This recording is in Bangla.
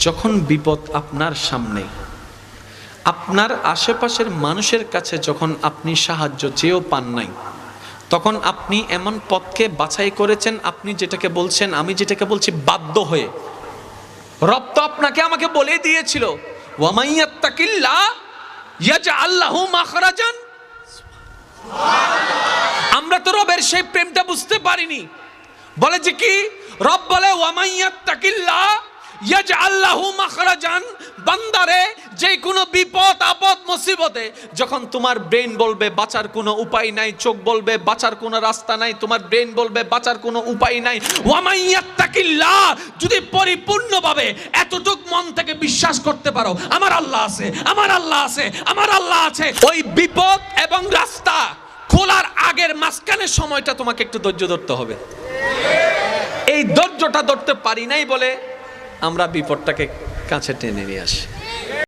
যখন বিপদ আপনার সামনে, আপনার আশেপাশের মানুষের কাছে যখন আপনি সাহায্য চেয়েও পান নাই, তখন আপনি এমন পথকে বাছাই করেছেন, আপনি যেটাকে বলছেন, আমি যেটাকে বলছি বাধ্য হয়ে। রব তো আপনাকে আমাকে বলে দিয়েছিল, ওয়ামাইয়াত্তাকিল্লাহ ইয়াজআল লাহু মাখরাজান। আমরা তো রবের সেই প্রেমটা বুঝতে পারিনি। বলে যে কি, রব বলে ওয়ামাইয়াত্তাকিল্লাহ ইয়াজআল লাহু মাখরাজান। বান্দারে যে কোনো বিপদ আপদ মুসিবতে যখন তোমার ব্রেন বলবে বাঁচার কোনো উপায় নাই, চোখ বলবে বাঁচার কোনো রাস্তা নাই, তোমার ব্রেন বলবে বাঁচার কোনো উপায় নাই, ওয়ামাইয়াত্তাকিল্লাহ যদি পরিপূর্ণভাবে এতটুক মন থেকে বিশ্বাস করতে পারো আমার আল্লাহ আছে, আমার আল্লাহ আছে, আমার আল্লাহ আছে, ওই বিপদ এবং রাস্তা খোলার আগের মাঝখানের সময়টা তোমাকে একটু ধৈর্য ধরতে হবে। এই ধৈর্যটা ধরতে পারি নাই বলে আমরা বিপদটাকে কাছে টেনে নিয়ে আসি।